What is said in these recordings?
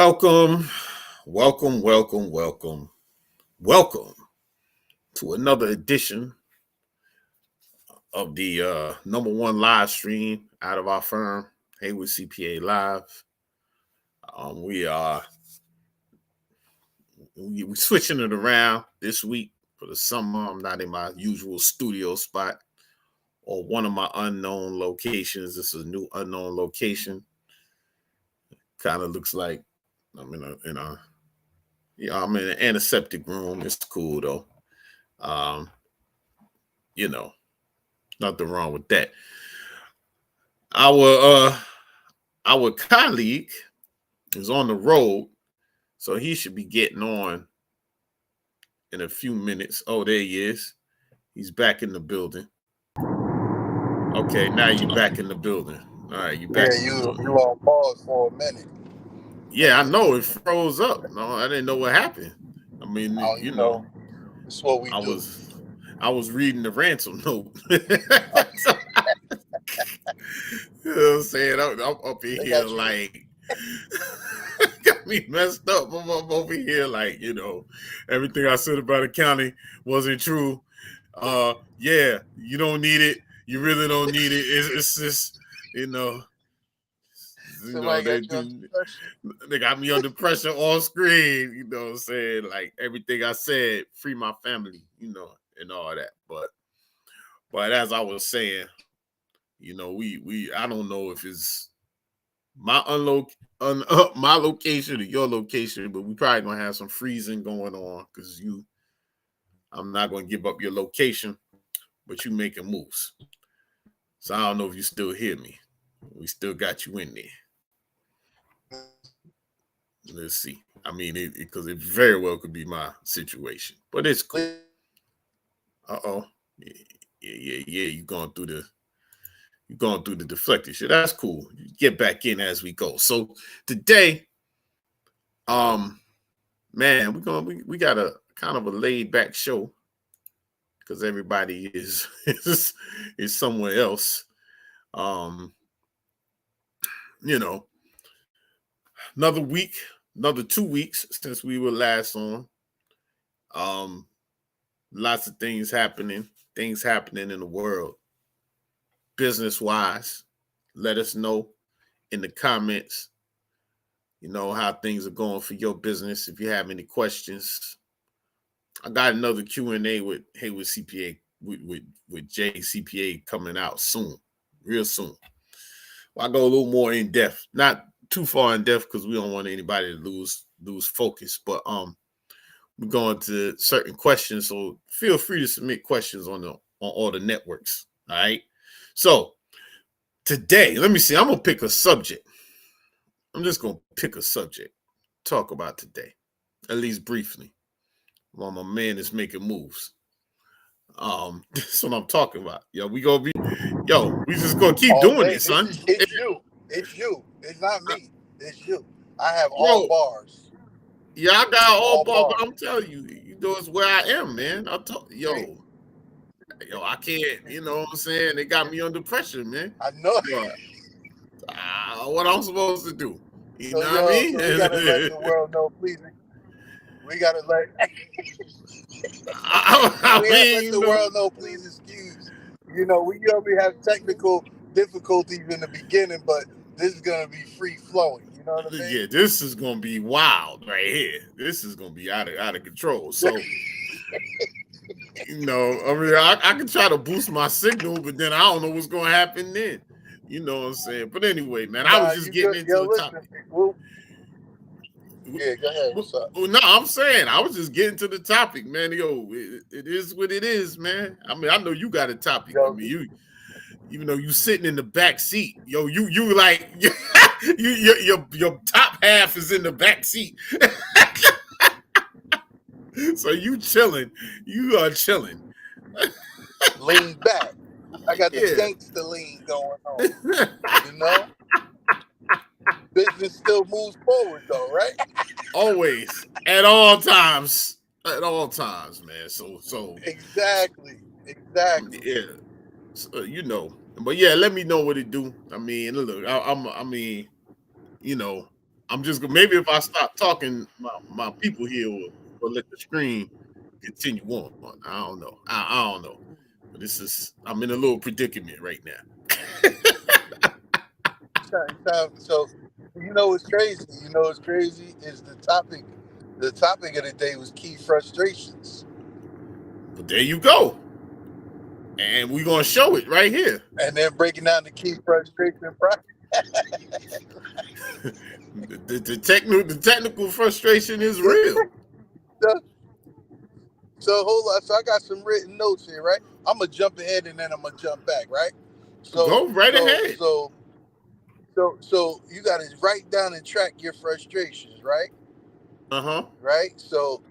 Welcome, welcome to another edition of the number one live stream out of our firm, Heyward CPA Live. We're switching it around this week for the summer. I'm not in my usual studio spot or one of my unknown locations. This is a new unknown location. Kind of looks like I'm I'm in an antiseptic room. It's cool though. Nothing wrong with that. Our colleague is on the road, so he should be getting on in a few minutes. Oh, there he is. He's back in the building. Okay, now you're back in the building. All right, you back. Yeah, you on pause for a minute. Yeah, I know it froze up. No, I didn't know what happened. I mean, you know, it's what we do. I was reading the ransom note. You know what I'm saying? I'm up in here like got me messed up. I'm over here like, everything I said about accounting wasn't true. Yeah, you don't need it. You really don't need it. It's just, they got me under pressure on screen, you know what I'm saying? Like everything I said, free my family, and all that. But as I was saying, I don't know if it's my my location or your location, but we probably gonna have some freezing going on because I'm not gonna give up your location, but you making moves. So I don't know if you still hear me. We still got you in there. Let's see. I mean, because it very well could be my situation, but it's cool. Yeah. You're going through the deflected shit. That's cool. You get back in as we go. So today, man, we got a kind of a laid back show because everybody is somewhere else. Another week, another 2 weeks since we were last on. Lots of things happening in the world. Business wise, let us know in the comments, how things are going for your business. If you have any questions, I got another Q&A with Heyward CPA with Jay CPA coming out soon, real soon. Well, I go a little more in depth, not too far in depth because we don't want anybody to lose focus, but we're going to certain questions, so feel free to submit questions on all the networks. All right. So today, let me see. I'm gonna pick a subject. I'm just gonna pick a subject, talk about today, at least briefly, while my man is making moves. That's what I'm talking about. We just gonna keep doing it, son. It's you. It's not me. It's you. I have all bars. Yeah, I got all bars, but I'm telling you, it's where I am, man. I can't, you know what I'm saying? They got me under pressure, man. I know. What I'm supposed to do? You know what I mean? So we gotta let the world know, please. We gotta let. Let the world know, please excuse. We only have technical difficulties in the beginning, but this is gonna be free flowing. You know what I mean? Yeah, this is gonna be wild right here. This is gonna be out of control. So. I can try to boost my signal, but then I don't know what's going to happen then. You know what I'm saying? But anyway, man, I was just getting into the topic. Yeah, go ahead. What's up? No, I'm saying I was just getting to the topic, man. It is what it is, man. I mean, I know you got a topic. I mean, even though you sitting in the back seat, you like your top half is in the back seat. So you chilling. You are chilling. Lean back. I got the gangster lean going on. Business still moves forward though, right? Always. At all times. At all times, man. So Exactly. Yeah. So, But yeah, let me know what it do. I mean, look, I'm just gonna maybe if I stop talking, my people here will let the screen continue on. I don't know. I don't know. But I'm in a little predicament right now. So you know what's crazy? You know what's crazy is the topic. The topic of the day was key frustrations. But there you go. And we're gonna show it right here. And then breaking down the key frustration process. The technical frustration is real. So, so hold on. So I got some written notes here, right? I'm gonna jump ahead and then I'm gonna jump back, right? So Go right so ahead. so so you gotta write down and track your frustrations, right? Uh-huh. Right? So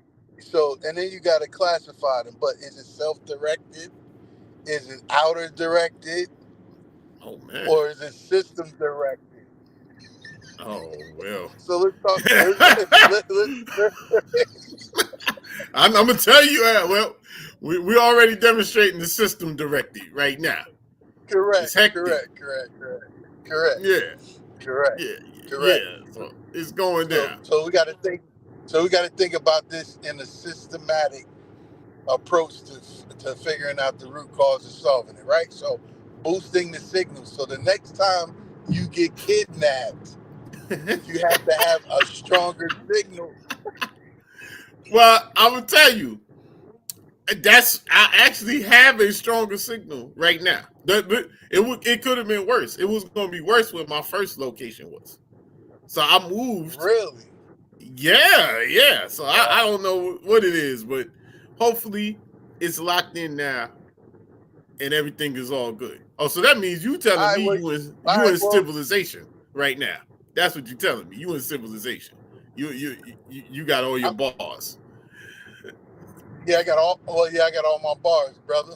and then you gotta classify them. But is it self-directed? Is it outer directed? Oh man. Or is it system directed? Oh well. So let's talk. I'm gonna tell you. Well, we're already demonstrating the system directed right now. It's Correct. hectic. Correct. Yeah. Correct. Yeah. Correct. Yeah. So it's going So down. so we got to think. So we got to think about this in a systematic approach to figuring out the root cause of solving it. Right. So boosting the signal. So the next time you get kidnapped, you have to have a stronger signal. Well, I will tell you. I actually have a stronger signal right now. It could have been worse. It was going to be worse where my first location was. So I moved. Really? Yeah. So I Wow. don't know what it is, but hopefully it's locked in now and everything is all good. Oh, so that means you All telling right. me Well. All you right. in Well. civilization right now. That's what you're telling me. You in civilization. You got all your I'm, bars. yeah. I got all. Well. Yeah. I got all my bars, brother.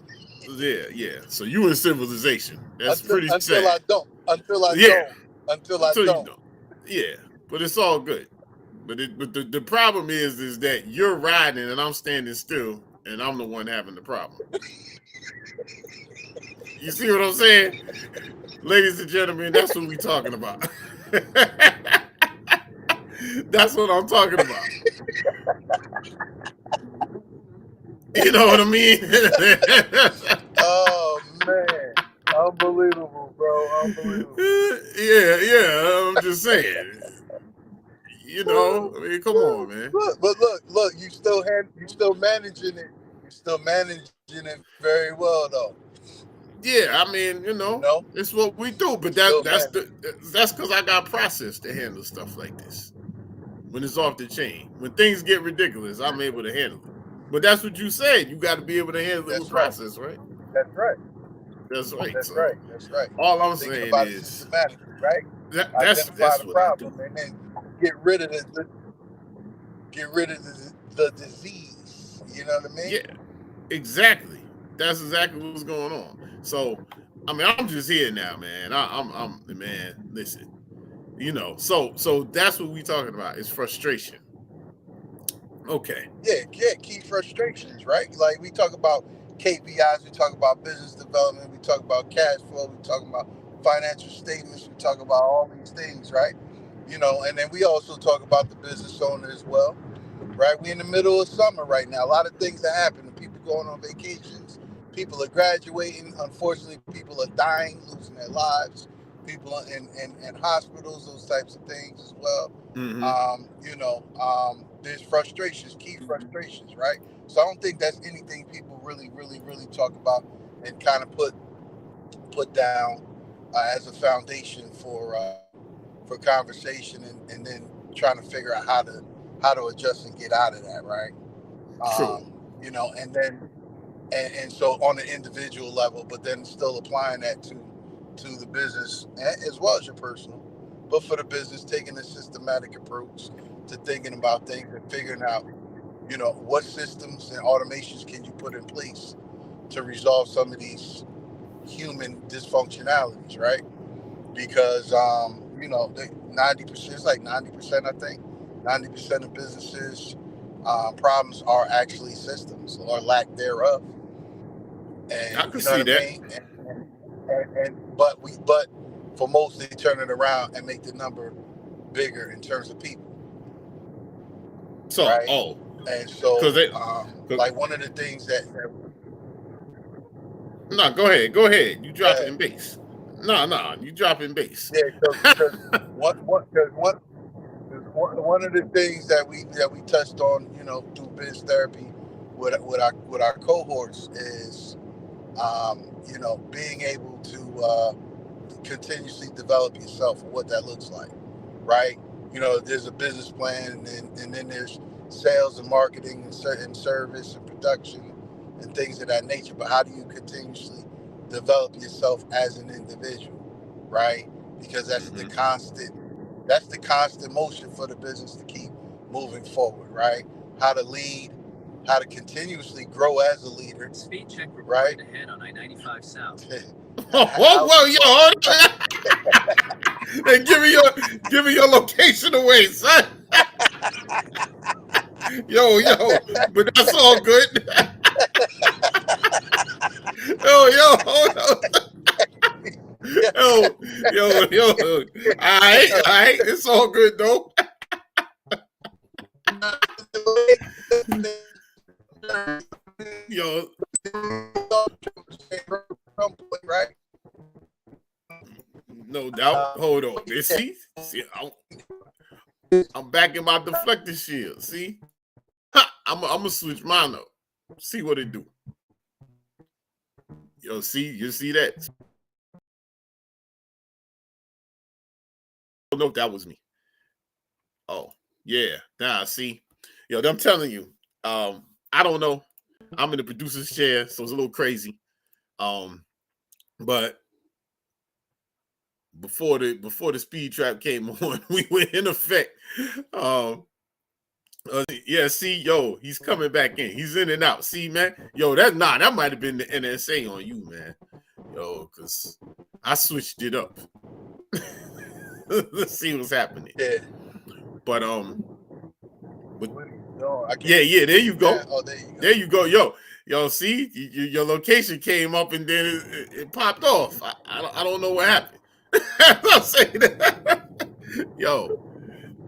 Yeah. So you in civilization. That's pretty Until sad. I don't. Until I Yeah. don't. Until I Until you don't. don't. Yeah. But it's all good. But the problem is that you're riding and I'm standing still and I'm the one having the problem. You see what I'm saying? Ladies and gentlemen, that's what we talking about. That's what I'm talking about. You know what I mean? Oh man, unbelievable, bro, unbelievable. Yeah, I'm just saying. I mean, come on, man. Look, you still managing it. You still managing it very well, though. Yeah, I mean, You know, it's what we do. you But still managing. that's because I got process to handle stuff like this. When it's off the chain, when things get ridiculous, I'm able to handle it. But that's what you said. You got to be able to handle it with That's right. process, right? That's right. That's right. That's So right. That's right. all I'm Thinking saying about it is systematically, right? Identify that's the what I do. problem and then get rid of get rid of the disease. You know what I mean? Yeah, exactly. That's exactly what's going on. So, I mean, I'm just here now, man. I'm man. Listen, so that's what we talking about. Is frustration. Okay. Yeah, key frustrations, right? Like we talk about KPIs, we talk about business development, we talk about cash flow, we talk about financial statements, we talk about all these things, right? And then we also talk about the business owner as well, right? We're in the middle of summer right now. A lot of things are happening. People going on vacations, people are graduating. Unfortunately, people are dying, losing their lives. People in hospitals, those types of things as well. Mm-hmm. There's frustrations, key frustrations, right? So I don't think that's anything people really, really, really talk about and kind of put down as a foundation for conversation and then trying to figure out how to adjust and get out of that, right? True. And then and so on the individual level, but then still applying that to the business as well as your personal. But for the business, taking a systematic approach to thinking about things and figuring out, what systems and automations can you put in place to resolve some of these human dysfunctionalities, right? Because 90%, it's like 90%, I think, 90% of businesses problems are actually systems or lack thereof, I and could you know see what I that. mean. And but for most they turn it around and make the number bigger in terms of people. So, right? And so, like one of the things that no, go ahead. You dropping bass. No, you dropping bass. Yeah, because one of the things that we touched on, through BizTherapy with our cohorts is, being able to continuously develop yourself and what that looks like, right? There's a business plan, and then there's sales and marketing and certain service and production and things of that nature. But how do you continuously develop yourself as an individual, right? Because that's the constant motion for the business to keep moving forward, right? How to lead, how to continuously grow as a leader. Speed check right ahead on I-95 South. Whoa, yo, hold on. Hey, give me your location away, son. Yo, but that's all good. Yo, hold on. Yo. All right, it's all good though. Yo, right? No doubt. Hold on. See, I'm back in my deflector shield. See, I'm gonna switch mine up. See what it do. Yo, you see that? I don't know if that was me. Oh, yeah. Nah, see. Yo, I'm telling you. I don't know. I'm in the producer's chair, so it's a little crazy. But before the speed trap came on, we went in effect. Yeah, see, yo, he's coming back in. He's in and out. See, man, yo, that might have been the NSA on you, man. Yo, because I switched it up. Let's see what's happening. Yeah. But no, yeah, there you go. Yeah. Oh, there you go. There you go, yo. See, your location came up and then it popped off. I don't know what happened. I'm saying that. Yo,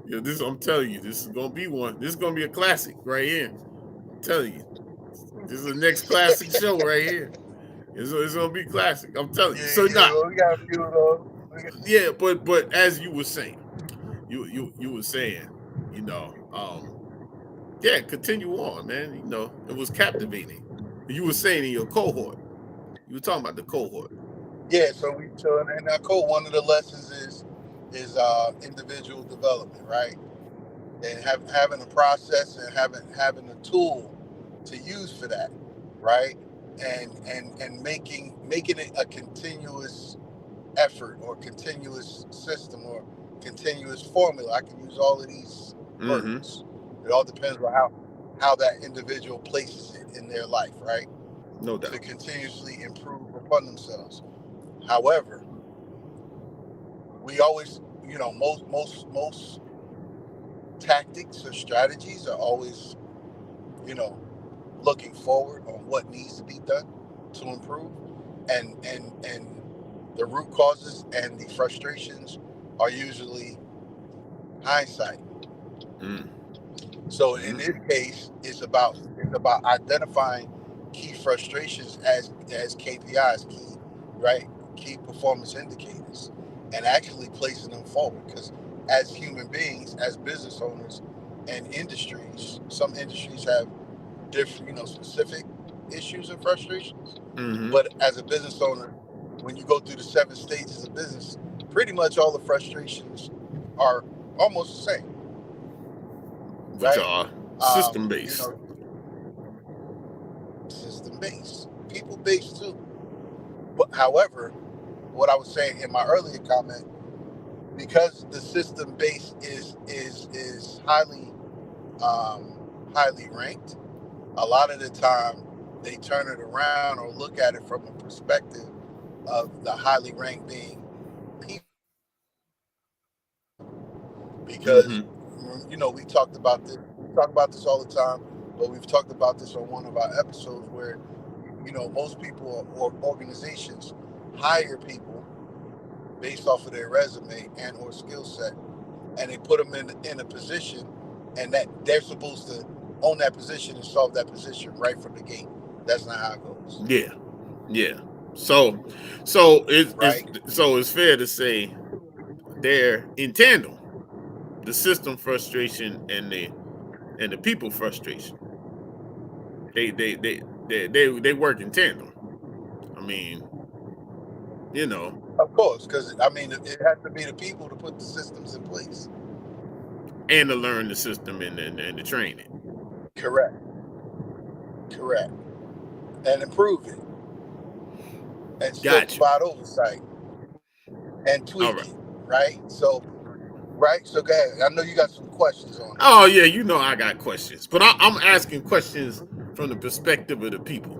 this I'm telling you, this is gonna be one. This is gonna be a classic right here. I'm telling you, this is the next classic show right here. It's gonna be classic. I'm telling you. Yeah, So we got a few of those. Yeah, but as you were saying, you were saying, yeah, continue on, man. It was captivating. You were saying in your cohort, you were talking about the cohort. Yeah, so in our code, one of the lessons is individual development, right? And having a process and having a tool to use for that, right? And making it a continuous effort or continuous system or continuous formula. I can use all of these words. It all depends on how that individual places it in their life, right? No doubt. To continuously improve upon themselves. However, we always, most tactics or strategies are always, looking forward on what needs to be done to improve, and the root causes and the frustrations are usually hindsight. So in this case, it's about identifying key frustrations as KPIs, key performance indicators, and actually placing them forward. Because as human beings, as business owners, and industries, some industries have different, specific issues and frustrations. But as a business owner, when you go through the 7 stages of business, pretty much all the frustrations are almost the same. Which are system-based. System-based. People-based too. But however, what I was saying in my earlier comment, because the system-based is highly ranked, a lot of the time they turn it around or look at it from a perspective of the highly ranked being people. Because we talk about this all the time, but we've talked about this on one of our episodes where most people or organizations hire people based off of their resume and or skill set and they put them in a position, and that they're supposed to own that position and solve that position right from the gate. That's not how it goes. Yeah. Yeah. So Right? it's fair to say they're in tandem. The system frustration and the people frustration. They work in tandem. I mean, you know, Of course, because I mean, it has to be the people to put the systems in place. and to learn the system and to train it. Correct. Correct. And improve it, and still Got you. provide oversight and All tweak right. it. Right. So, right. So, go ahead. I know you got some questions on it. Oh yeah, you know I got questions, but I'm asking questions from the perspective of the people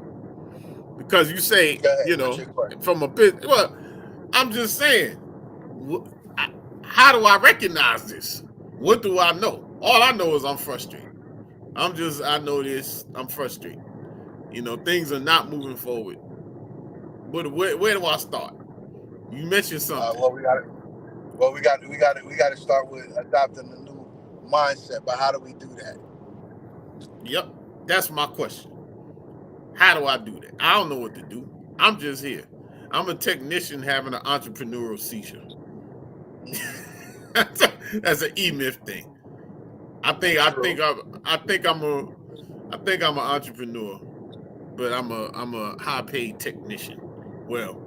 because you say, Go ahead. What's your question? from a bit. Well, I'm just saying, how do I recognize this? What do I know? All I know is I'm frustrated. I know this. I'm frustrated. Things are not moving forward. But where do I start? You mentioned something. Well, we got to start with adopting the new mindset. But how do we do that? Yep, that's my question. How do I do that? I don't know what to do. I'm just here. I'm a technician having an entrepreneurial seizure. That's an E-Myth thing. I think I True. think I I think I'm an entrepreneur, but I'm a high paid technician. Well,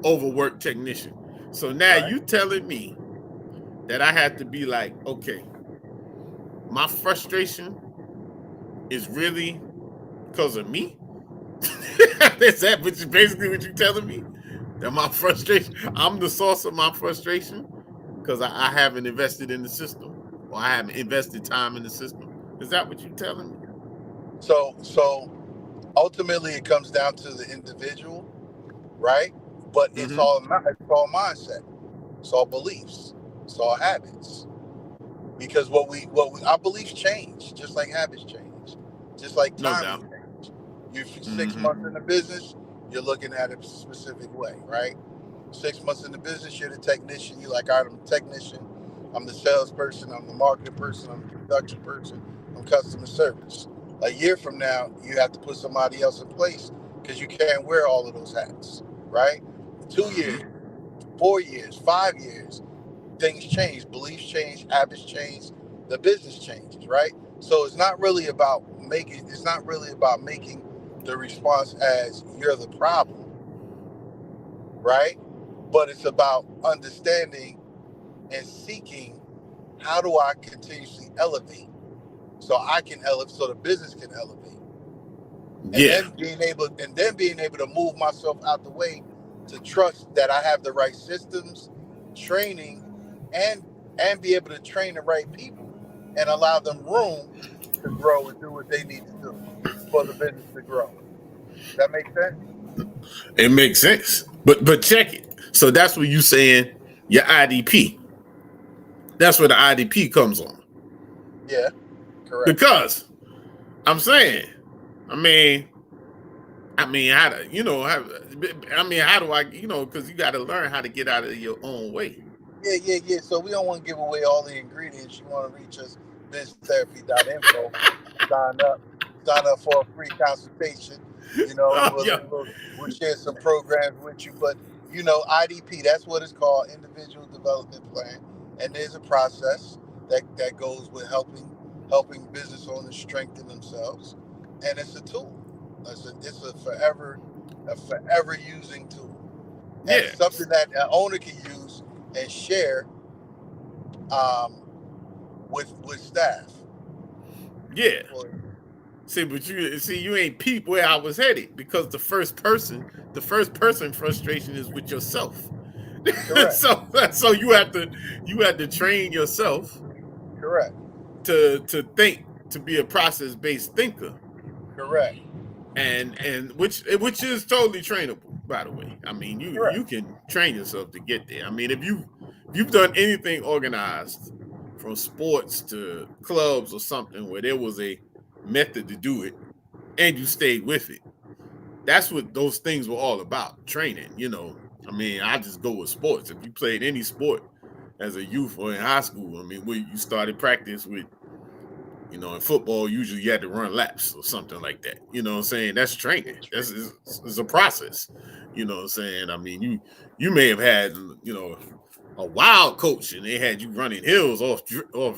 overworked technician. So now Right. you telling me that I have to be like, okay, my frustration is really because of me? Is that basically what you're telling me? That my frustration, I'm the source of my frustration because I haven't invested in the system or I haven't invested time in the system. Is that what you're telling me? So ultimately, it comes down to the individual, right? But Mm-hmm. it's all mindset. It's all beliefs. It's all habits. Because our beliefs change, just like habits change, just like No timing doubt. change. You're 6 months Mm-hmm. in the business, you're looking at it a specific way, right? 6 months in the business, you're the technician. You're like, all right, I'm the technician, I'm the salesperson, I'm the marketing person, I'm the production person, I'm customer service. A year from now, you have to put somebody else in place because you can't wear all of those hats, right? 2 years, Mm-hmm. 4 years, 5 years, things change, beliefs change, habits change, the business changes, right? So it's not really about making the response as you're the problem, right? But it's about understanding and seeking, how do I continuously elevate so the business can elevate. And Yeah. being able to move myself out the way to trust that I have the right systems, training, and be able to train the right people and allow them room to grow and do what they need to do for the business to grow. That makes sense? It makes sense. But check it. So that's what you saying your IDP. That's where the IDP comes on. Yeah, correct. Because I'm saying, I mean, how do how do I, because you got to learn how to get out of your own way. Yeah. So we don't want to give away all the ingredients. You want to reach us, biztherapy.info. Sign up. Sign up for a free consultation. And Oh, yeah. we'll share some programs with you. But IDP, that's what it's called, Individual Development Plan. And there's a process that goes with helping business owners strengthen themselves. And it's a tool. It's a forever using tool. And Yeah. it's something that an owner can use and share um, with staff, with Yeah. employees. See, but you ain't peep where I was headed because the first person frustration is with yourself. Correct. So you have to train yourself Correct. to think, to be a process based thinker, Correct. and which is totally trainable, by the way. I mean, Correct. you can train yourself to get there. I mean, if you've done anything organized, from sports to clubs or something, where there was a method to do it and you stayed with it, that's what those things were all about. Training. I mean, I just go with sports. If you played any sport as a youth or in high school. I mean, you started practice with, in football, usually you had to run laps or something like that. You know what I'm saying? That's training. That's is a process. You know what I'm saying? I mean, you may have had, a wild coach and they had you running hills off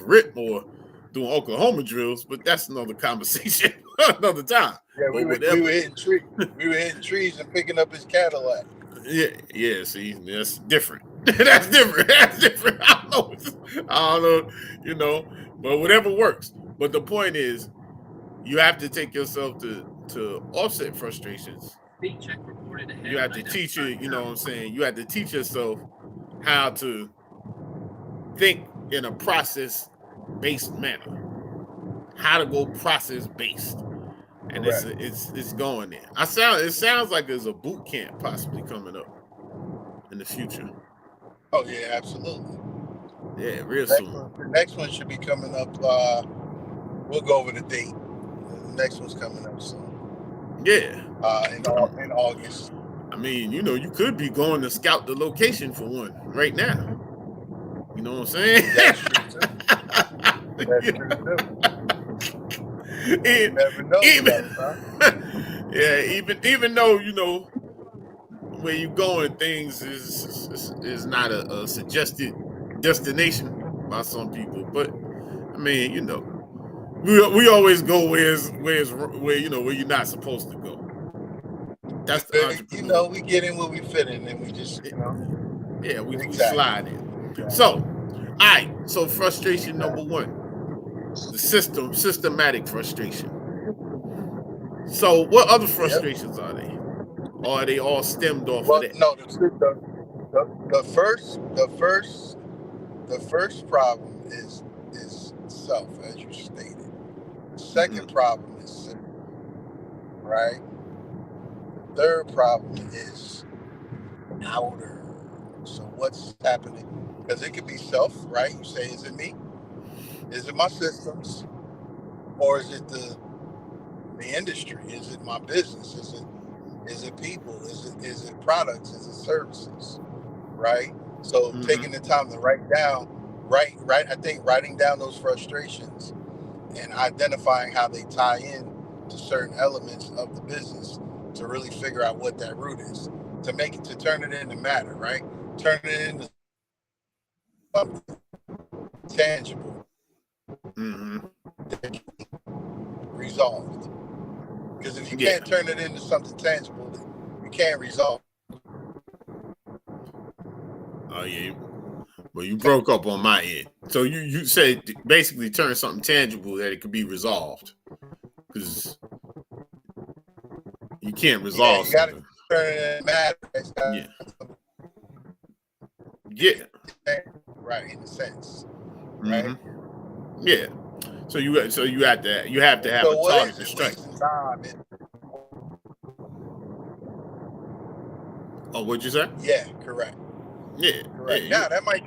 rip or doing Oklahoma drills, but that's another conversation another time. Yeah, But we were hitting trees. We were hitting trees and picking up his Cadillac. Yeah. See, that's different. That's different. I don't know. But whatever works. But the point is, you have to take yourself to offset frustrations. Check reported ahead. You have to teach you. You know what I'm saying? You have to teach yourself how to think in a process-based manner. How to go process-based. And it's going there. It sounds like there's a boot camp possibly coming up in the future. Oh yeah, absolutely. Yeah, real soon. The next one should be coming up. We'll go over the date. The next one's coming up soon. Yeah. In August. I mean, you could be going to scout the location for one right now. You know what I'm saying? That's true too. That's true too. You never know. Yeah, even though where you going, things is not a suggested destination by some people, but I mean, we always go where you're not supposed to go. That's the entrepreneur. We get in where we fit in, and we just yeah, we slide in. Exactly. So, all right. So frustration number one, the systematic frustration. So what other frustrations are they? Or are they all stemmed off of that? No, the first problem is self, as you stated. The second problem is self, right? The third problem is outer. So what's happening? Because it could be self, right? You say, is it me? Is it my systems? Or is it the industry? Is it my business? Is it people? Is it products? Is it services? Right? So taking the time to write down, I think writing down those frustrations and identifying how they tie in to certain elements of the business to really figure out what that root is, to turn it into matter, right? Turn it into something tangible, resolved. Because if you can't turn it into something tangible, you can't resolve. Oh yeah. Well, you broke up on my end. So you said basically turn something tangible that it could be resolved. Because you can't resolve. You got to turn it into matter. Yeah. Right, in a sense. Right. Yeah. So you have to have a target to strike. Oh, what'd you say? Yeah, correct. Yeah. Correct. Now that may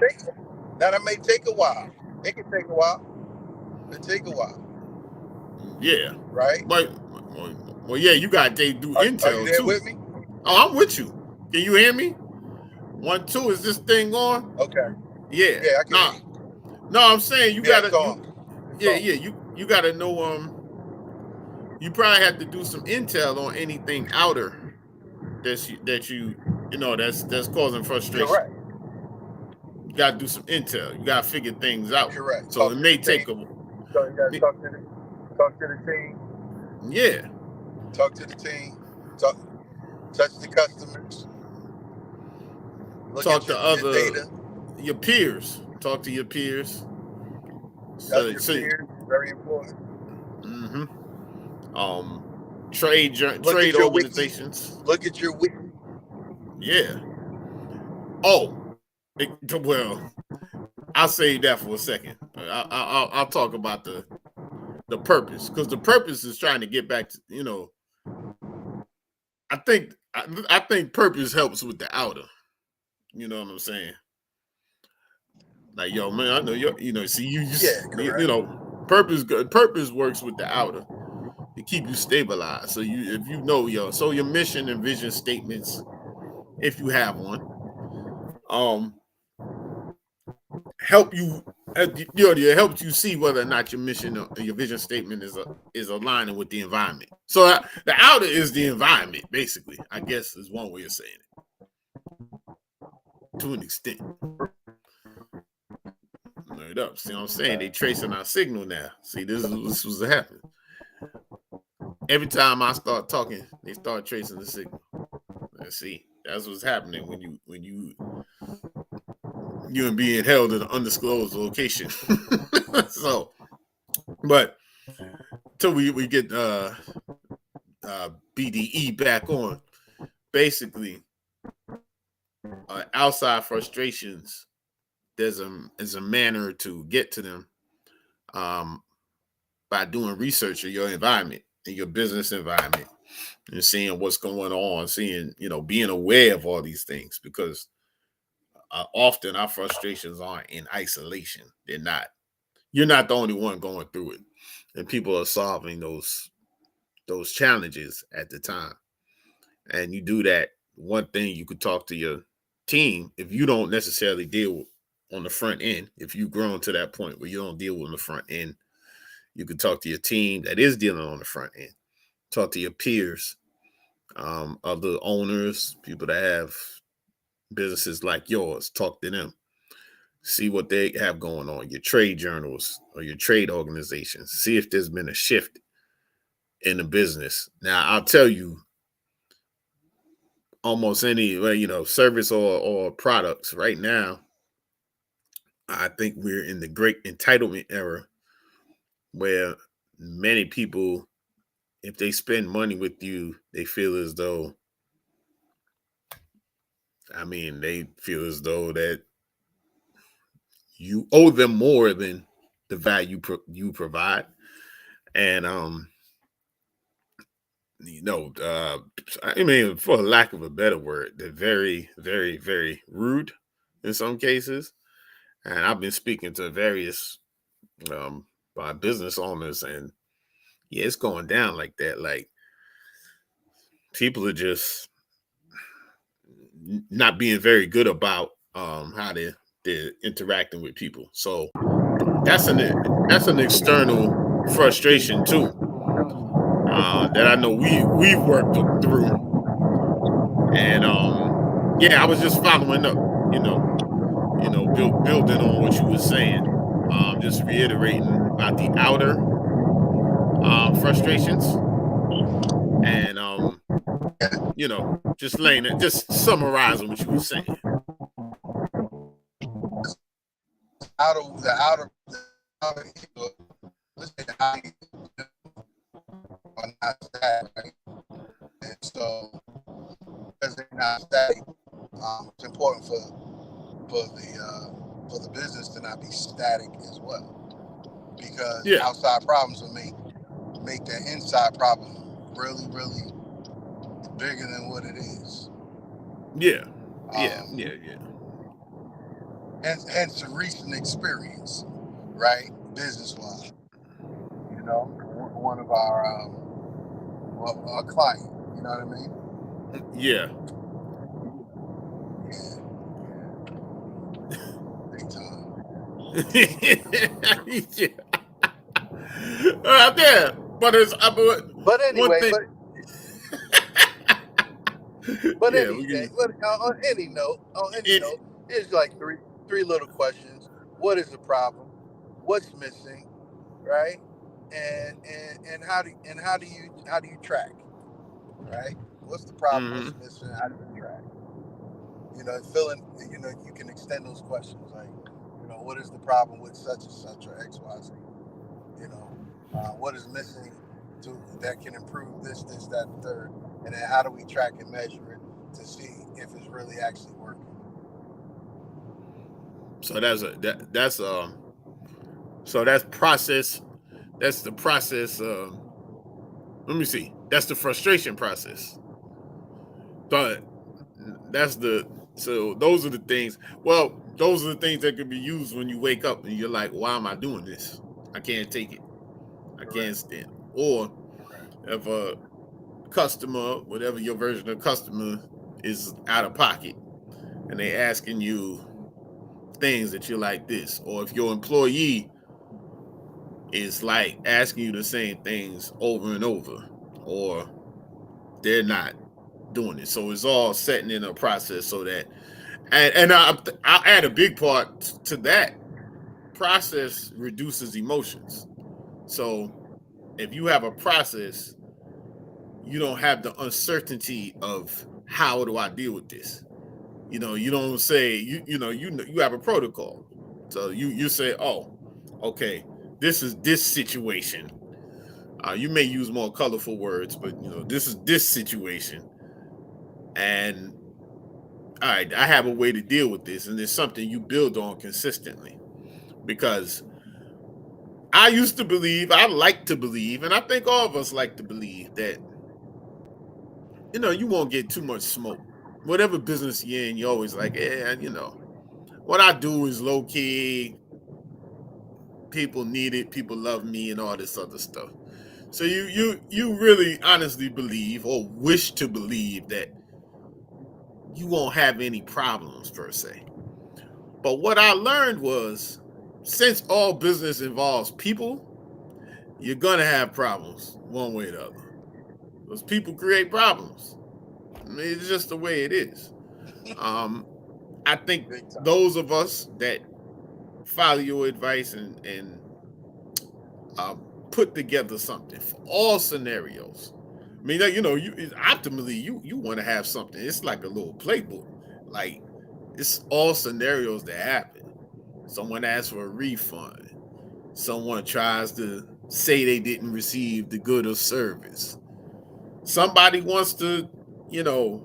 take a while. It can take a while. It take a while. Yeah. Right? But well, yeah, you got to do intel are you there too. With me? Oh, I'm with you. Can you hear me? 1, 2, is this thing on? Okay. Yeah. Yeah, I can hear you. No, I'm saying you gotta you gotta know you probably have to do some intel on anything outer that's causing frustration. Correct. You gotta do some intel. You gotta figure things out. Correct. So it may take So you gotta talk to the team. Yeah. Talk to the team. Touch the customers. Talk to your peers. Talk to your peers. Peers, very important. Trade organizations. Look at your wiki. Yeah. Oh, well, I'll save that for a second. I'll talk about the purpose, because the purpose is trying to get back to I think purpose helps with the outer. You know what I'm saying? Like, yo, man, I know purpose works with the outer to keep you stabilized. So your mission and vision statements, if you have one, help you. It helps you see whether or not your mission or your vision statement is aligning with the environment. So the outer is the environment, basically. I guess is one way of saying it, to an extent. Right up. See what I'm saying? They tracing our signal now. See, this was happening. Every time I start talking, they start tracing the signal. Let's see. That's what's happening when you're being held in an undisclosed location. So, but till we get BDE back on, basically, outside frustrations, there's a manner to get to them by doing research of your environment, in your business environment, and seeing what's going on, seeing, being aware of all these things, because often our frustrations aren't in isolation. They're not. You're not the only one going through it, and people are solving those challenges at the time. And you do that. One thing, you could talk to your team if you don't necessarily deal on the front end. If you've grown to that point where you don't deal on the front end, you could talk to your team that is dealing on the front end. Talk to your peers, other owners, people that have businesses like yours. Talk to them. See what they have going on, your trade journals or your trade organizations. See if there's been a shift in the business. Now, I'll tell you, almost any, service or products right now, I think we're in the great entitlement era where many people, if they spend money with you, they feel as though, they feel as though that you owe them more than the value you provide. And, for lack of a better word, they're very, very, very rude in some cases. And I've been speaking to various business owners, and yeah, it's going down like that. Like, people are just not being very good about how they're interacting with people. So that's an external frustration too, that I know we've worked through. And yeah, I was just following up, building on what you were saying, just reiterating about the outer frustrations, and just laying it, just summarizing what you were saying. Are not static, right? And so because they're not static, it's important for the business to not be static as well, because outside problems will make that inside problem really, really bigger than what it is. Yeah. Hence the recent experience, right? Business wise, one of our client. You know what I mean? Yeah. Big time. Yeah. But it's but anyway, but yeah, on any note, it's like three little questions. What is the problem? What's missing? Right? And how do you track? Right? What's the problem? What's missing? How do you track? You can extend those questions, like, what is the problem with such and such or X, Y, Z? What is missing that can improve this, that, and third, and then how do we track and measure it to see if it's really actually working? So that's process. That's the process. Let me see. That's the frustration process. But so those are the things. Well, those are the things that can be used when you wake up and you're like, why am I doing this? I can't take it. I can't stand it. Or if a customer, whatever your version of customer, is out of pocket and they asking you, things that you're like this, or if your employee is like asking you the same things over and over, or they're not doing it. So it's all setting in a process so that, and I'll add a big part to that process reduces emotions. So if you have a process, you don't have the uncertainty of how do I deal with this. You don't say you have a protocol. So you say, oh, okay, this is this situation. You may use more colorful words, but this is this situation, and all right, I have a way to deal with this, and it's something you build on consistently. Because I like to believe, and I think all of us like to believe that you won't get too much smoke. Whatever business you're in, you're always like, yeah, what I do is low key. People need it, people love me, and all this other stuff. So you really honestly believe or wish to believe that you won't have any problems per se. But what I learned was, since all business involves people, you're gonna have problems one way or the other. Because people create problems. I mean, it's just the way it is. I think those of us that follow your advice and put together something for all scenarios. I mean, you optimally you want to have something. It's like a little playbook. Like, it's all scenarios that happen. Someone asks for a refund. Someone tries to say they didn't receive the good or service. Somebody wants to, you know,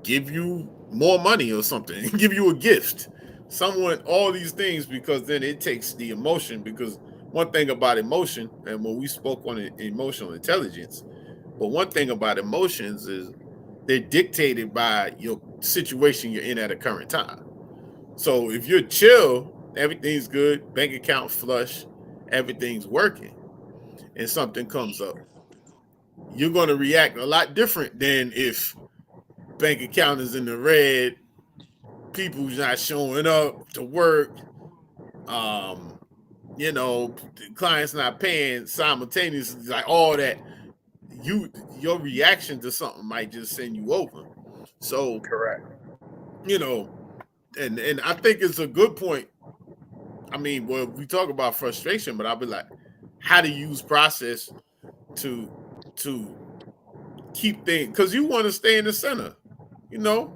give you more money or something, give you a gift. Someone, all these things, because then it takes the emotion. Because one thing about emotion, and when we spoke on emotional intelligence, but one thing about emotions is they're dictated by your situation you're in at a current time. So if you're chill, everything's good, bank account flush, everything's working, and something comes up, you're going to react a lot different than if bank account is in the red, people's not showing up to work, um, clients not paying simultaneously, like all that. Your reaction to something might just send you over. So, Correct. you know, and I think it's a good point. I mean, well, we talk about frustration, but I'll be like, how to use process to to keep things, because you want to stay in the center, you know.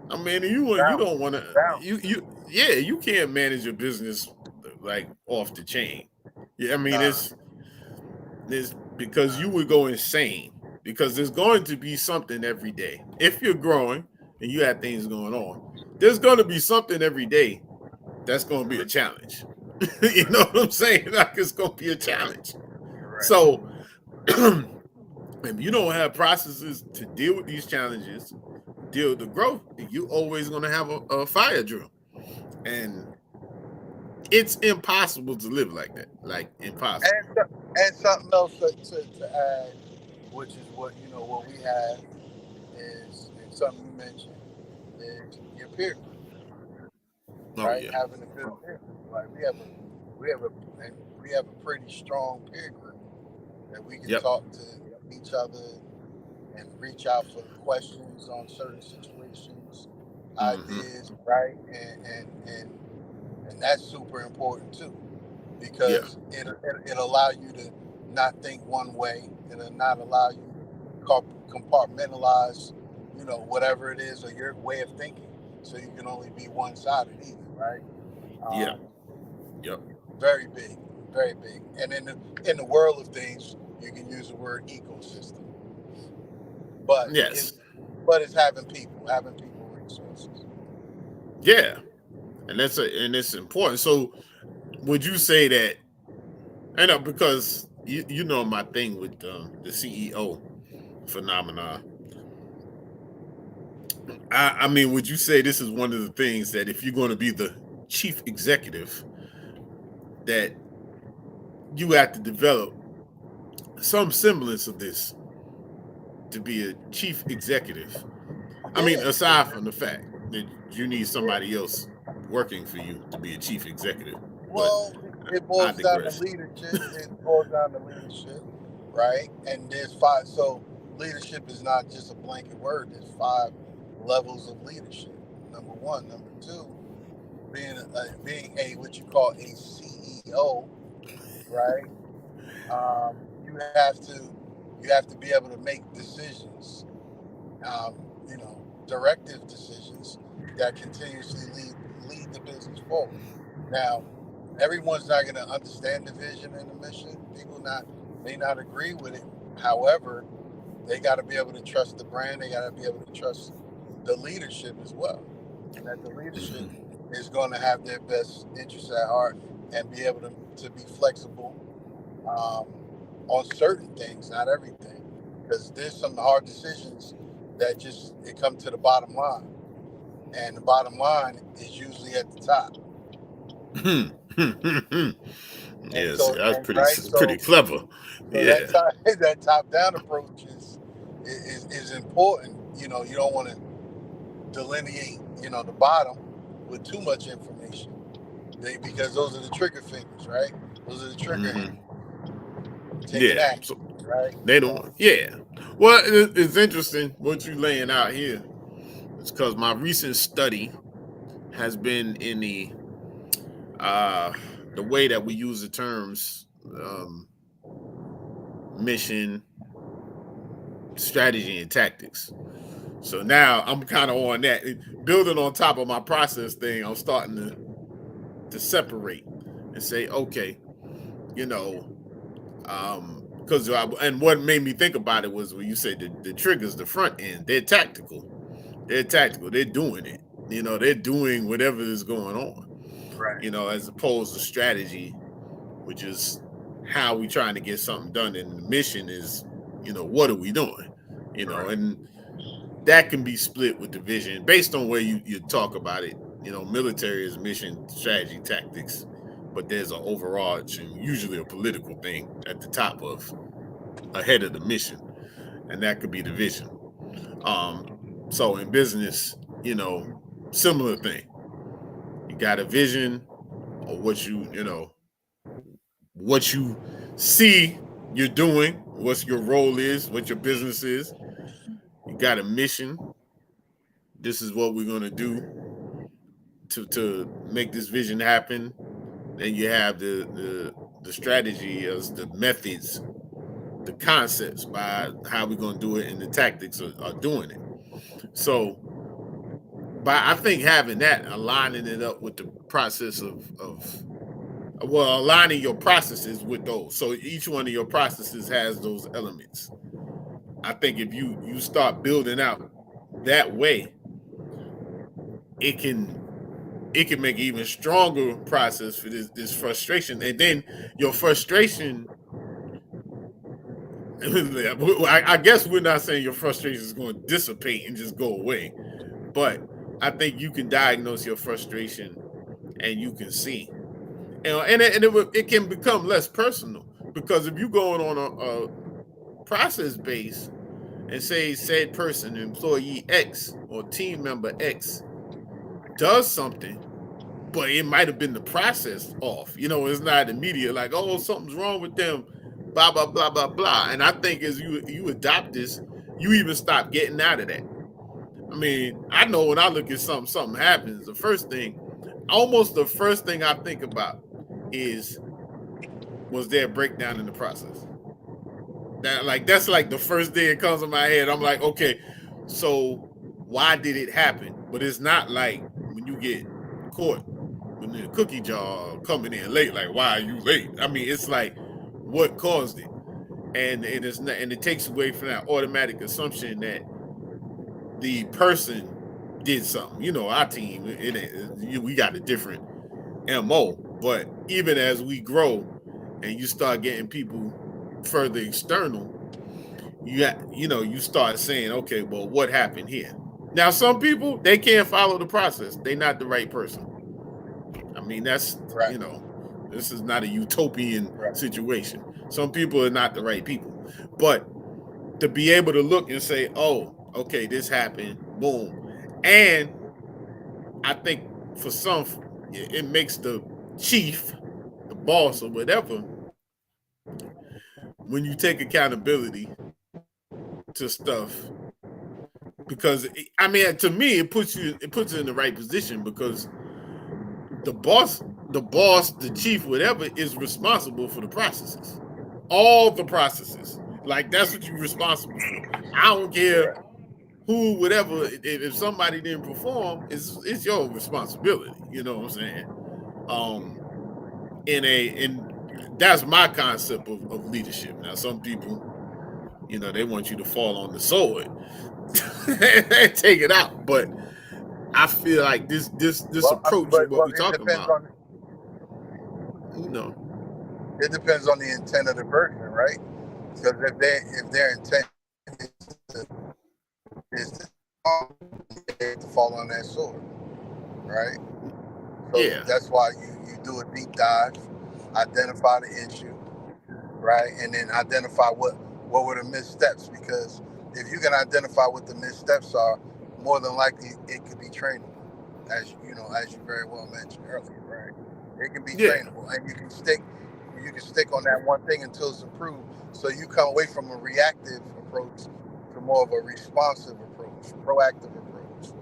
I mean, you Balance. don't want to Balance. you can't manage your business like off the chain. Yeah, I mean Nah. it's because you would go insane, because there's going to be something every day. If you're growing and you have things going on, there's going to be something every day that's going to be a challenge. You know what I'm saying? Like, it's going to be a challenge. Correct. So if you don't have processes to deal with these challenges, deal with the growth, you always going to have a fire drill. And it's impossible to live like that. Like, impossible. And something else to add, which is what we have is, and something you mentioned, is your peer group, Oh right? yeah. Having a good peer group. Like we have a pretty strong peer group that we can Yep. talk to each other and reach out for questions on certain situations, Mm-hmm. ideas, right? And that's super important too, Yeah. because it'll allow you to not think one way. It'll not allow you to compartmentalize, whatever it is or your way of thinking, so you can only be one sided either, right? Yeah. Um, Yep. very big, very big. And in the world of things, you can use the word ecosystem, but Yes. it's having people resources. Yeah. And it's important. So would you say that, because you know my thing with the CEO phenomena. I mean, would you say this is one of the things that if you're going to be the chief executive, that you have to develop some semblance of this to be a chief executive? I mean, Yeah, aside from the fact that you need somebody else working for you to be a chief executive. But Well, it I boils down to digress. leadership. It boils down to leadership, right? And there's five. So leadership is not just a blanket word. There's five levels of leadership. Number one, number two, being a what you call a CEO, right? You have to be able to make decisions, um, directive decisions that continuously lead the business forward. Now, everyone's not going to understand the vision and the mission. People may not agree with it. However, they got to be able to trust the brand. They got to be able to trust the leadership as well, and that the leadership is going to have their best interests at heart and be able to be flexible, um, on certain things, not everything, because there's some hard decisions that just it come to the bottom line, and the bottom line is usually at the top. And Yes, so, that's and right, pretty clever. so Yeah. that top down approach is important. You don't want to delineate, the bottom with too much information, because those are the trigger fingers, right? Those are the trigger hands taking Yeah. action, So right? they don't. So, Yeah. Well, it's interesting what you laying out here. It's because my recent study has been in uh the way that we use the terms mission, strategy, and tactics. So now I'm kind of on that, building on top of my process thing. I'm starting to separate and say, okay, you know, because and what made me think about it was when you said the triggers, the front end, they're tactical. They're tactical. They're doing it. They're doing whatever is going on. right, As opposed to strategy, which is how we trying to get something done, and the mission is, what are we doing? right, And that can be split with the vision based on where you talk about it. Military is mission, strategy, tactics, but there's an overarching, usually a political thing at the top of ahead of the mission, and that could be the vision. Um, so in business, similar thing. You got a vision or what you see you're doing, what your role is, what your business is. You got a mission. This is what we're gonna do to make this vision happen. Then you have the strategy as the methods, the concepts by how we're gonna do it, and the tactics are doing it. So by I think having that, aligning it up with the process of aligning your processes with those. So each one of your processes has those elements. I think if you start building out that way, it can make an even stronger process for this frustration. And then your frustration, I guess we're not saying your frustration is going to dissipate and just go away, but I think you can diagnose your frustration and you can see, it can become less personal, because if you're going on a process base and say said person, employee X or team member X, does something, but it might have been the process off. It's not immediate, like, oh, something's wrong with them, blah, blah, blah, blah, blah. And I think as you adopt this, you even stop getting out of that. I mean, I know when I look at something happens, almost the first thing I think about is, was there a breakdown in the process? That's like the first thing that comes to my head. I'm like, okay, so why did it happen? But it's not like when you get caught when the cookie jar coming in late, like, why are you late? I mean, it's like, what caused it? And it's not, and it takes away from that automatic assumption that the person did something. Our team, we got a different MO. But even as we grow and you start getting people further external, you start saying, okay, well, what happened here? Now, some people, they can't follow the process. They're not the right person. I mean, that's, right, this is not a utopian right, situation. Some people are not the right people. But to be able to look and say, oh, okay, this happened, boom. And I think for some, it makes the chief, the boss or whatever, when you take accountability to stuff, because I mean, to me, it puts you in the right position, because the boss, the chief, whatever, is responsible for the processes, all the processes. Like, that's what you're responsible for. I don't care who, whatever. If somebody didn't perform, it's your responsibility. You know what I'm saying? In that's my concept of leadership. Now, some people, they want you to fall on the sword and take it out, but I feel like this approach of what we're It talking depends about, on it depends on the intent of the person, right? Because if their intent is to fall on that sword, right? So yeah, that's why you do a deep dive, identify the issue, right, and then identify what were the missteps. Because if you can identify what the missteps are, more than likely it could be trainable, as as you very well mentioned earlier, right? It can be yeah, trainable, and you can stick on that one thing until it's improved. So you come away from a reactive approach to more of a responsive approach, proactive approach,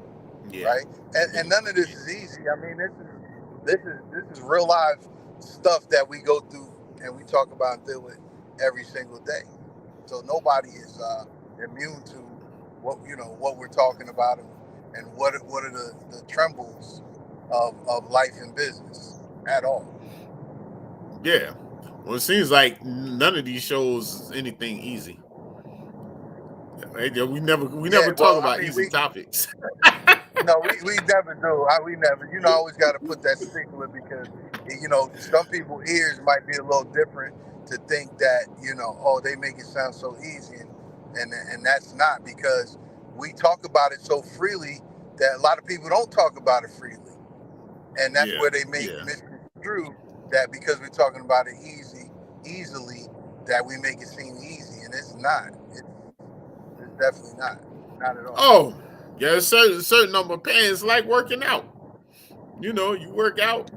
yeah, right? And none of this is easy. I mean, this is real life stuff that we go through and we talk about and deal with every single day. So nobody is immune to what we're talking about, and what are the trembles of life and business at all. yeah. Well, it seems like none of these shows is anything easy. Right? We Yeah, never talk well, I about mean, easy topics. no, we never do. We never. Always got to put that stickler, because some people's ears might be a little different to think that oh, they make it sound so easy, and that's not, because we talk about it so freely that a lot of people don't talk about it freely, and that's Yeah, where they make yeah. misconstrue that, because we're talking about it easily, that we make it seem easy, and it's not. It's definitely not at all. Oh, yeah. A certain number of pants, like working out. You work out.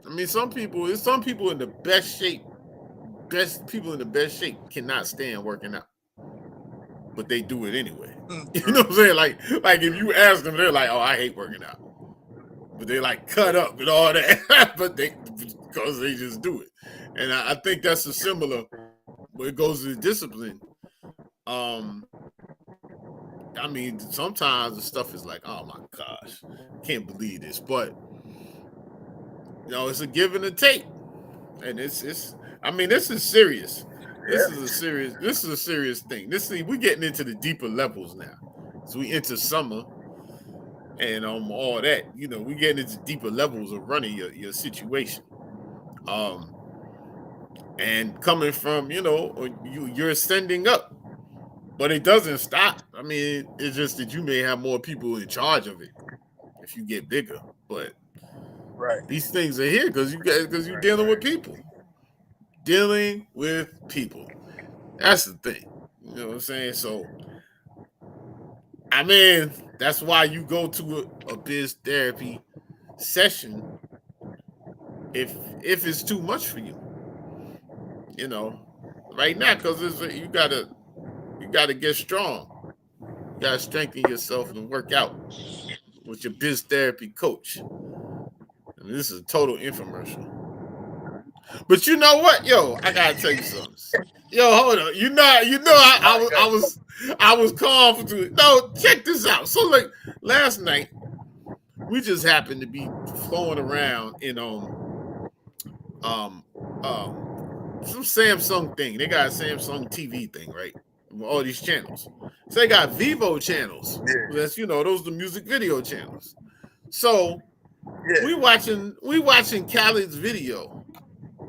I mean, some people in the best shape, best people in the best shape cannot stand working out, but they do it anyway. You know what I'm saying? Like if you ask them, they're like, "Oh, I hate working out," but they like cut up and all that, but because they just do it. And I think that's a similar. When it goes to discipline, um, I mean, sometimes the stuff is like, "Oh my gosh, can't believe this," but it's a give and a take, and it's. I mean, this is serious. This is Yeah. a serious thing. We're getting into the deeper levels now. So we enter summer and all that. We getting into deeper levels of running your situation. Um, and coming from you're ascending up, but it doesn't stop. I mean, it's just that you may have more people in charge of it if you get bigger, but Right. these things are here because you're Right. dealing with Right. people. Dealing with people. That's the thing. You know what I'm saying? So, I mean, that's why you go to a biz therapy session if it's too much for you. You know, right now, because you gotta get strong. You gotta strengthen yourself and work out with your biz therapy coach. I mean, this is a total infomercial. But you know what, yo? I gotta tell you something. Yo, hold on. All right, good. I was calm for it. No, check this out. So like last night, we just happened to be flowing around in um um some Samsung thing. They got a Samsung TV thing, right? With all these channels. So they got Vivo channels. Yeah. That's those are the music video channels. So we Yeah. watching Khaled's video.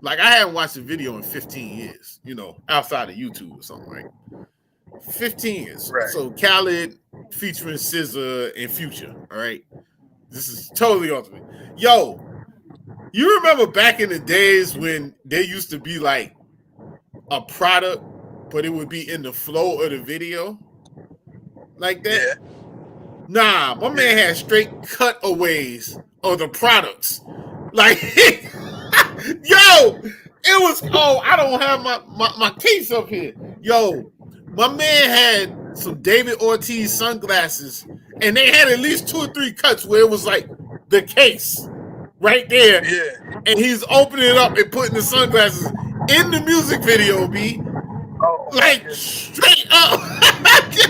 Like, I haven't watched a video in 15 years, outside of YouTube or something, right? 15 years. Right. So Khaled featuring SZA and Future, all right? This is totally ultimate. Yo, you remember back in the days when there used to be like a product, but it would be in the flow of the video? Like that? Yeah. Nah, my man had straight cutaways of the products. Like, yo, it was, I don't have my case up here. Yo, my man had some David Ortiz sunglasses, and they had at least 2 or 3 cuts where it was like the case right there. Yeah. And he's opening it up and putting the sunglasses in the music video, B. Oh my Like, goodness. straight up.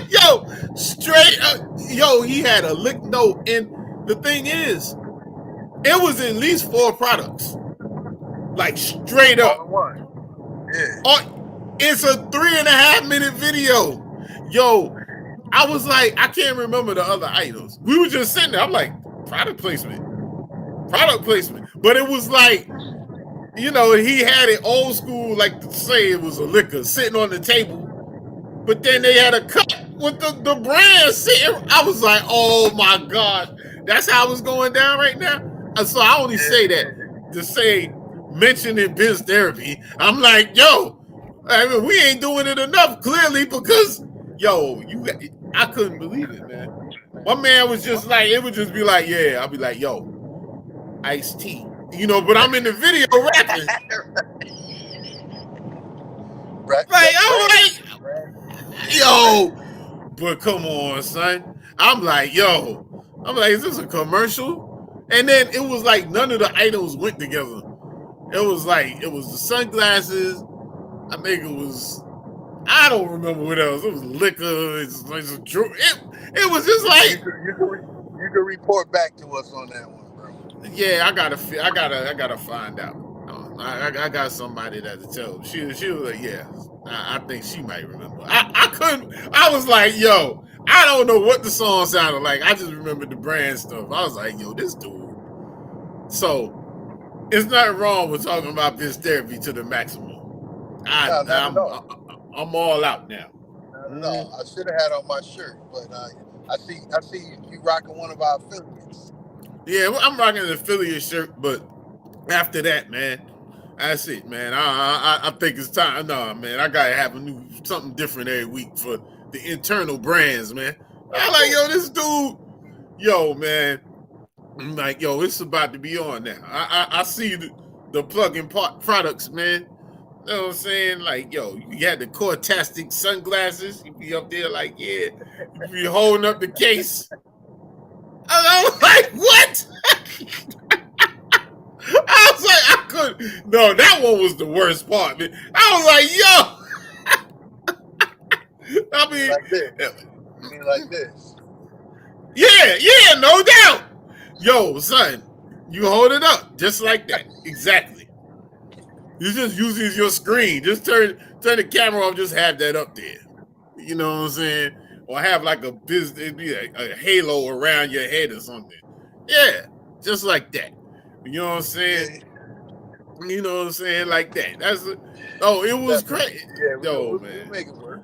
Yo, straight up. Yo, he had a lick note. And the thing is, it was at least 4 products. Like, straight All up. in one. Yeah. It's a 3.5 minute video. Yo, I was like, I can't remember the other items. We were just sitting there. I'm like, product placement. But it was like, you know, he had it old school, like to say it was a liquor sitting on the table. But then they had a cut with the brand sitting. I was like, oh my God. That's how it's going down right now. And so I only say that to say, mentioning BizTherapy. I'm like, yo, I mean, we ain't doing it enough, clearly, because, yo, I couldn't believe it, man. My man was just like, it would just be like, yeah. I'll be like, yo, iced tea. You know, but I'm in the video rapping. Like, I'm like, yo, but come on, son. I'm like, is this a commercial? And then it was like none of the items went together. It was like, it was the sunglasses. I think it was, I don't remember what else. It was liquor. It was just like, you can report back to us on that one, bro. yeah, I gotta find out. I got somebody that'll tell. She was like, yeah, I think she might remember. I couldn't. I was like, yo, I don't know what the song sounded like. I just remember the brand stuff. I was like, yo, this dude. So it's nothing wrong with talking about BizTherapy to the maximum. I'm all out now. No, I should have had on my shirt, but I see you rocking one of our affiliates. Yeah, well, I'm rocking an affiliate shirt, but after that, man, that's it, man. I think it's time. No, man, I gotta have something different every week for the internal brands, man. I'm like, yo, this dude, yo, man. I'm like, yo, it's about to be on now. I see the plug-in products, man. You know what I'm saying? Like, yo, you had the Cortastic sunglasses. You be up there like, yeah. You be holding up the case. I was like, what? I was like, I couldn't. No, that one was the worst part, man. I was like, yo. I mean, like this. Yeah, no doubt. Yo, son, you hold it up just like that. Exactly. You just use your screen. Just turn the camera off. Just have that up there. You know what I'm saying? Or have like a halo around your head or something. Yeah, just like that. You know what I'm saying? You know what I'm saying? Like that. It was great. Yeah, yo, man. Man. Make it work.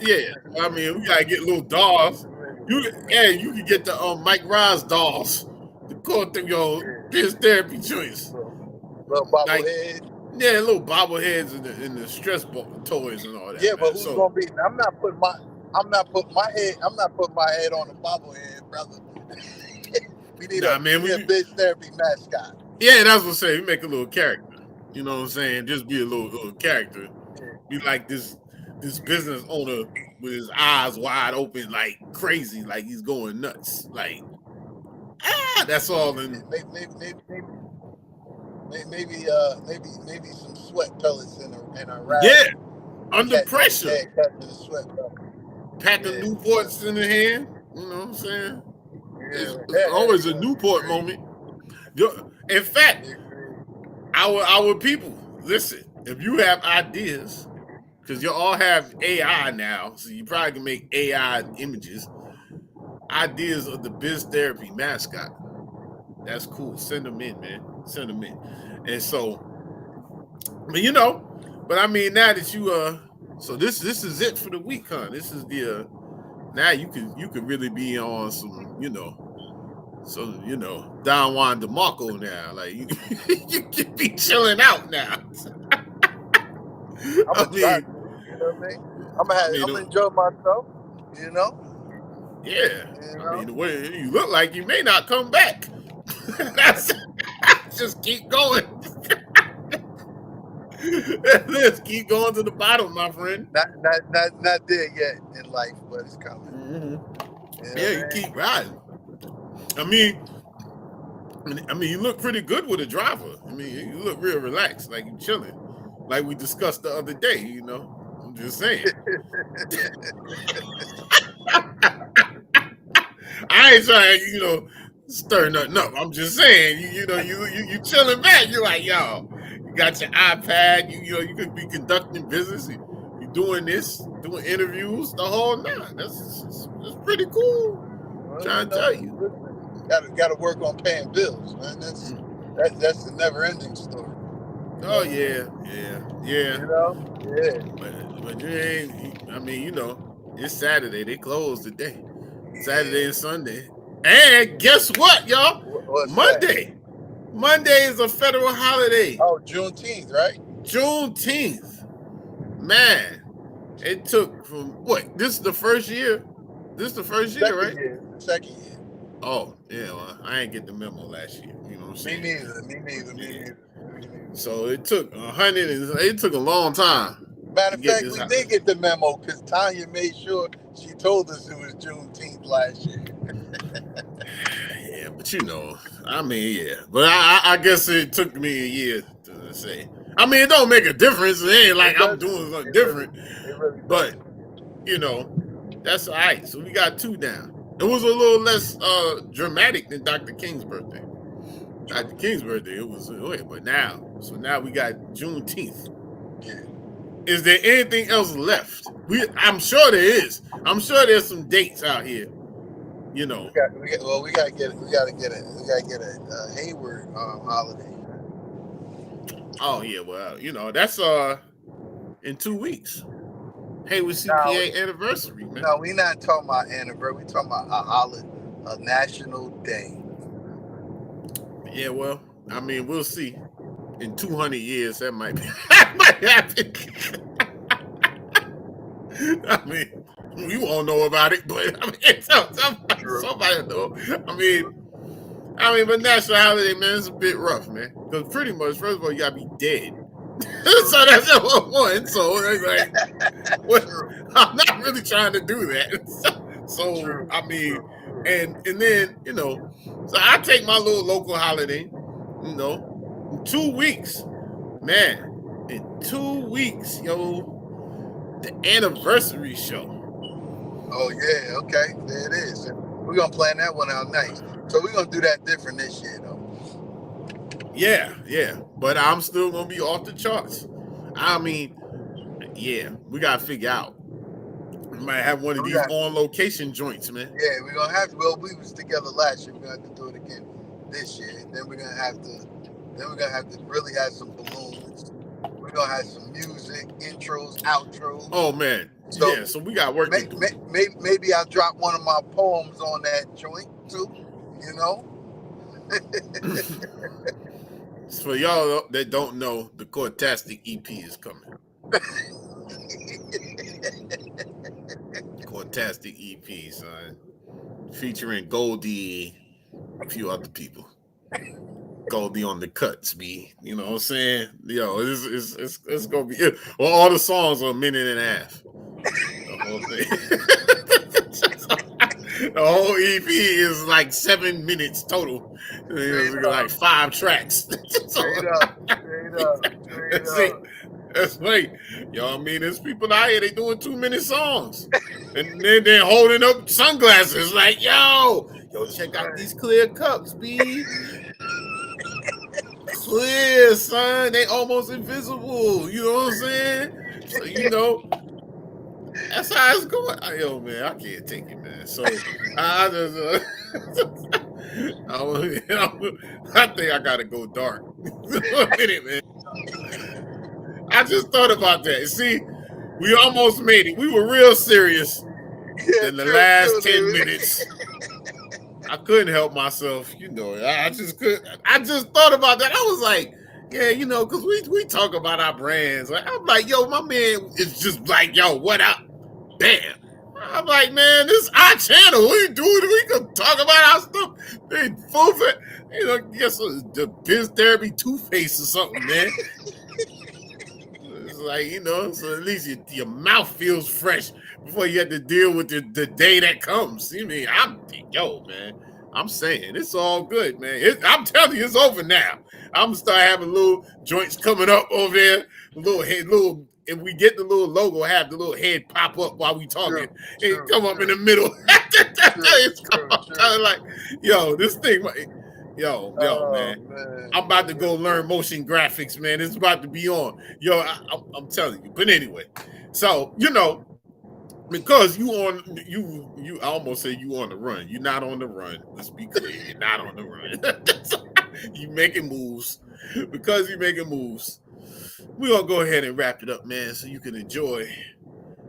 Yeah, I mean, we gotta get little dolls. You can get the Mike Ross dolls. The core thing, yo, BizTherapy joints. Little bobblehead. Yeah, little bobbleheads and the stress ball toys and all that. Yeah, man. but who's gonna be? I'm not putting my head on a bobblehead, brother. we need a BizTherapy mascot. Yeah, that's what I'm saying. We make a little character. You know what I'm saying? Just be a little character. Be like this business owner with his eyes wide open, like crazy, like he's going nuts. Like, that's all in. Maybe some sweat pellets in a rag. Yeah, under pressure. Pack the Yeah. Newports in the hand. You know what I'm saying? Yeah. It's always a Newport moment. In fact, our people, listen, if you have ideas, because you all have AI now, so you probably can make AI images, ideas of the BizTherapy mascot. That's cool. Send them in, man. Send them in. And so, but I mean, now that you so this is it for the week, huh? This is the now you can really be on some, Don Juan DeMarco now. Like you can be chilling out now. I'm gonna enjoy myself, Yeah. You I know? mean, the way you look like you may not come back. That's just keep going. Let's keep going to the bottom, my friend. Not there yet in life, but it's coming. Mm-hmm. You know Yeah, what you I mean? keep riding. I mean, you look pretty good with a driver. I mean, you look real relaxed, like you chilling, like we discussed the other day. You know, I'm just saying. I ain't trying, stir nothing up. I'm just saying, you chilling back. You're like, yo, you got your iPad. You could be conducting business. You doing this, doing interviews, the whole nine. That's pretty cool. Well, Trying to tell you. Gotta work on paying bills, man. That's the never ending story. Oh yeah. You know? Yeah. But you ain't. I mean, it's Saturday. They closed today. Saturday and Sunday. And guess what, y'all? What's Monday. that? Monday is a federal holiday. Oh, Juneteenth, right? Juneteenth. Man, it took from what? This is the first year. This is the first year, right? Second year. Oh, yeah. Well, I ain't get the memo last year. You know what I'm saying? Me neither. So it took it took a long time. Matter of fact, we did get the memo because Tanya made sure she told us it was Juneteenth last year. Yeah, but I mean, yeah. But I guess it took me a year to say. I mean, it don't make a difference. It ain't like I'm doing something different. But, that's all right. So we got 2 down. It was a little less dramatic than Dr. King's birthday. Dr. King's birthday, it was, but now we got Juneteenth. Yeah. Is there anything else left? I'm sure there is. I'm sure there's some dates out here. We gotta get a Heyward holiday. Oh yeah, well, that's in 2 weeks. Heyward CPA anniversary, man. No, we're not talking about anniversary. We're talking about a holiday, a national day. Yeah, well, I mean, we'll see. In 200 years, that might happen. I mean, we won't know about it, but I mean, somebody know. I mean, but national holiday, man, it's a bit rough, man. Because pretty much, first of all, you gotta be dead. So that's one. So like, I'm not really trying to do that. So I mean, and then so I take my little local holiday, in 2 weeks, man. In 2 weeks, the anniversary show. Oh yeah, okay, there it is. We're gonna plan that one out nice. So we're gonna do that different this year, though. Yeah, but I'm still gonna be off the charts. I mean, yeah, we gotta figure out. We might have one of these on location joints, man. Yeah, we're gonna have to. Well, we was together last year. We're gonna have to do it again this year. And then we're gonna have to really have some balloons. We're gonna have some music, intros, outros. Oh man, so we got work to do. Maybe I'll drop one of my poems on that joint too. For y'all that don't know, the Cortastic EP is coming. Cortastic EP, son, featuring Goldie, a few other people. Goldie on the cuts, be you know what I'm saying? It's gonna be. Well, all the songs are a minute and a half. The whole thing. The whole EP is like 7 minutes total. It's like 5 tracks. Straight up. That's right. I mean, there's people out here, they doing 2-minute songs. And then they're holding up sunglasses like, yo, check out these clear cups, B. Clear, son. They almost invisible. You know what I'm saying? So, that's how it's going. Yo, man, I can't take it, man. So I just, I think I gotta go dark. A minute, man. I just thought about that. See, we almost made it. We were real serious in the last 10 minutes. I couldn't help myself, I just could. I just thought about that. I was like, yeah, because we talk about our brands. I'm like, yo, my man is just like, yo, what up? Bam. I'm like, man, this is our channel. We do it. We can talk about our stuff. They full of it. You know, guess the BizTherapy toothpaste or something, man. It's like, you know, so at least your mouth feels fresh before you have to deal with the day that comes. You mean, man, I'm saying it's all good, man. I'm telling you, it's over now. I'm gonna start having little joints coming up over there, if we get the little logo, have the little head pop up while we talking. It come up in the middle. It's kind of like, yo, this thing, yo, man. I'm about to go learn motion graphics, man. It's about to be on. Yo, I'm telling you. But anyway, so, you know, because I almost say you on the run. You're not on the run. Let's be clear. You're not on the run. You making moves. Because you're making moves, we're going to go ahead and wrap it up, man, so you can enjoy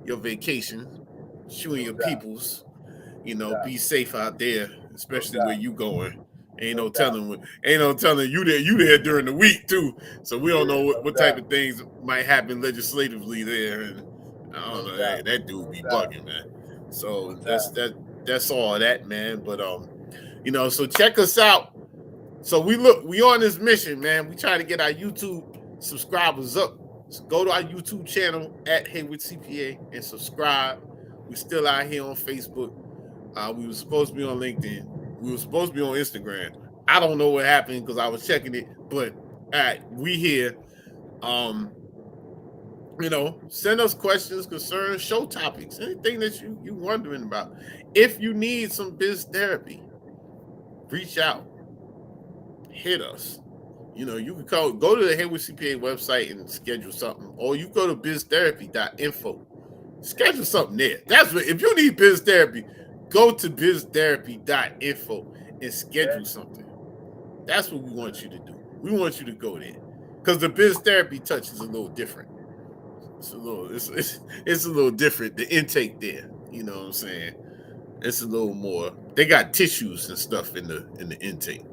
your vacation, you and your peoples. You know, be safe out there, especially where you going. Ain't no telling you there during the week too. So we don't know what type of things might happen legislatively there. And I don't know, that dude be bugging, man. So that's all that, man. But you know, so check us out. So we on this mission, man. We try to get our YouTube subscribers up. So go to our YouTube channel at Heyward CPA and subscribe. We still out here on Facebook. We were supposed to be on LinkedIn. We were supposed to be on Instagram. I don't know what happened because I was checking it, but all right, we here. You know, send us questions, concerns, show topics, anything that you wondering about. If you need some biz therapy, reach out, hit us. You know, you can go to the Heyward CPA website and schedule something, or you go to biztherapy.info. Schedule something there. That's what, if you need biz therapy, go to biztherapy.info and schedule something. That's what we want you to do. We want you to go there because the biz therapy touch is a little different. It's a little different. The intake there, you know what I'm saying? It's a little more. They got tissues and stuff in the intake.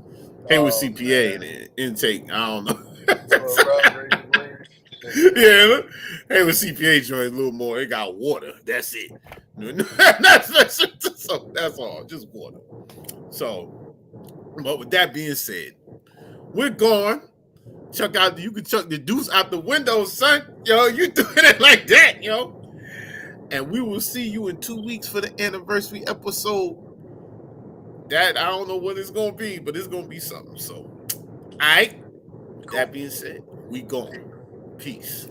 Heyward CPA and the intake, I don't know. Yeah, Heyward CPA joint a little more. It got water. That's it. So that's all. Just water. So, but with that being said, we're gone. You can chuck the deuce out the window, son. Yo, you doing it like that, yo. And we will see you in 2 weeks for the anniversary episode. That I don't know what it's gonna be, but it's gonna be something. So, all right. With that being said, we gone. Peace.